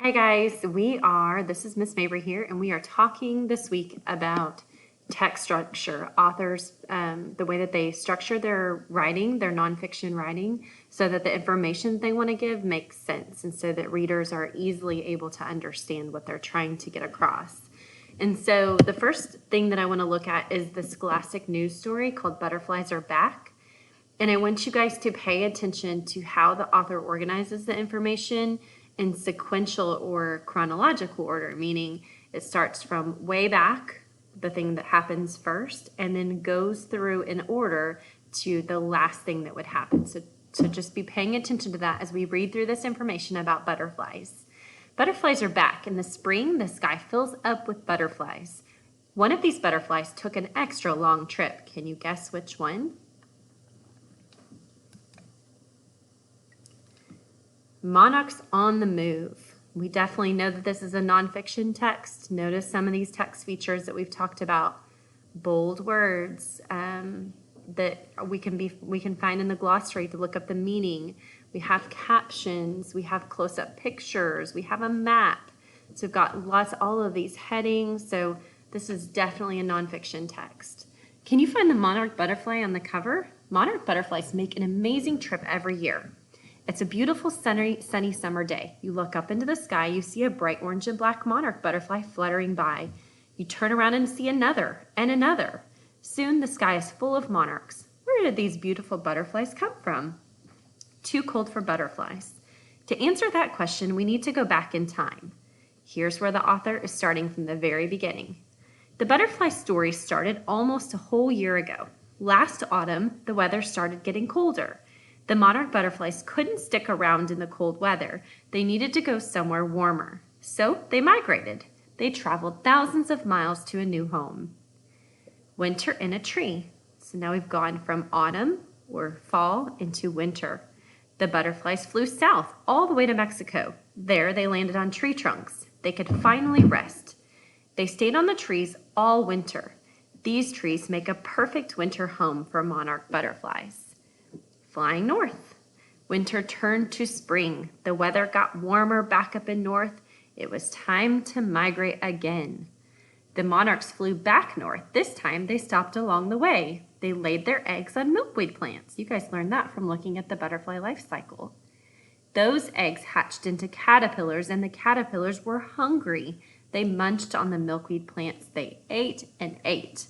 Hey guys, this is Miss Mabry here, and we are talking this week about text structure, authors, the way that they structure their writing, their nonfiction writing, so that the information they want to give makes sense and so that readers are easily able to understand what they're trying to get across. And so the first thing that I want to look at is the Scholastic news story called Butterflies Are Back. And I want you guys to pay attention to how the author organizes the information in sequential or chronological order, meaning it starts from way back, the thing that happens first, and then goes through in order to the last thing that would happen. So just be paying attention to that as we read through this information about butterflies. Butterflies are back. In the spring, the sky fills up with butterflies. One of these butterflies took an extra long trip. Can you guess which one? Monarchs on the move. We definitely know that this is a nonfiction text. Notice some of these text features that we've talked about. Bold words that we can find in the glossary to look up the meaning. We have captions. We have close-up pictures. We have a map. So we've got all of these headings. So this is definitely a nonfiction text. Can you find the monarch butterfly on the cover? Monarch butterflies make an amazing trip every year. It's a beautiful sunny summer day. You look up into the sky, you see a bright orange and black monarch butterfly fluttering by. You turn around and see another and another. Soon the sky is full of monarchs. Where did these beautiful butterflies come from? Too cold for butterflies. To answer that question, we need to go back in time. Here's where the author is starting from the very beginning. The butterfly story started almost a whole year ago. Last autumn, the weather started getting colder. The monarch butterflies couldn't stick around in the cold weather. They needed to go somewhere warmer. So they migrated. They traveled thousands of miles to a new home. Winter in a tree. So now we've gone from autumn or fall into winter. The butterflies flew south all the way to Mexico. There they landed on tree trunks. They could finally rest. They stayed on the trees all winter. These trees make a perfect winter home for monarch butterflies. Flying north. Winter turned to spring. The weather got warmer back up in north. It was time to migrate again. The monarchs flew back north. This time they stopped along the way. They laid their eggs on milkweed plants. You guys learned that from looking at the butterfly life cycle. Those eggs hatched into caterpillars, and the caterpillars were hungry. They munched on the milkweed plants. They ate and ate.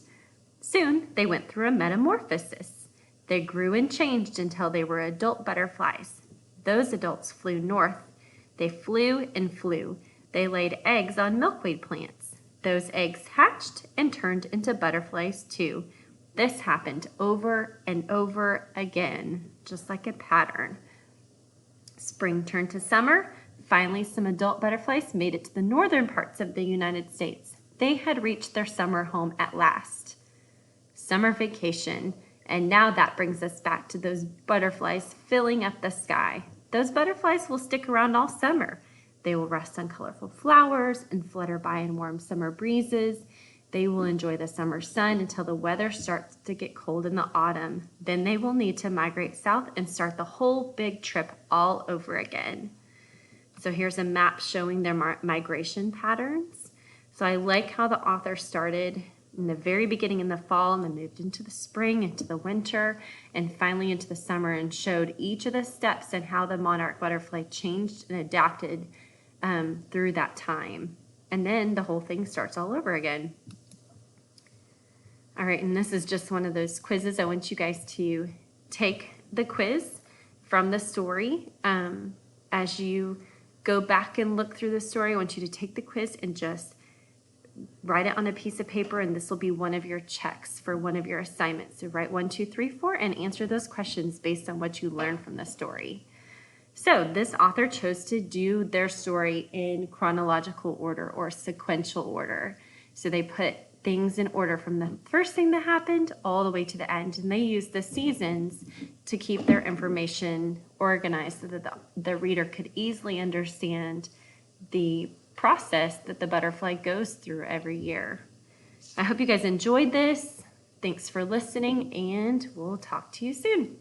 Soon they went through a metamorphosis. They grew and changed until they were adult butterflies. Those adults flew north. They flew and flew. They laid eggs on milkweed plants. Those eggs hatched and turned into butterflies too. This happened over and over again, just like a pattern. Spring turned to summer. Finally, some adult butterflies made it to the northern parts of the United States. They had reached their summer home at last. Summer vacation. And now that brings us back to those butterflies filling up the sky. Those butterflies will stick around all summer. They will rest on colorful flowers and flutter by in warm summer breezes. They will enjoy the summer sun until the weather starts to get cold in the autumn. Then they will need to migrate south and start the whole big trip all over again. So here's a map showing their migration patterns. So I like how the author started in the very beginning in the fall and then moved into the spring, into the winter, and finally into the summer, and showed each of the steps and how the monarch butterfly changed and adapted through that time. And then the whole thing starts all over again. All right, and this is just one of those quizzes. I want you guys to take the quiz from the story. As you go back and look through the story, I want you to take the quiz and just write it on a piece of paper, and this will be one of your checks for one of your assignments. So write 1, 2, 3, 4 and answer those questions based on what you learned from the story. So this author chose to do their story in chronological order or sequential order. So they put things in order from the first thing that happened all the way to the end, and they used the seasons to keep their information organized so that the reader could easily understand the process that the butterfly goes through every year. I hope you guys enjoyed this. Thanks for listening, and we'll talk to you soon.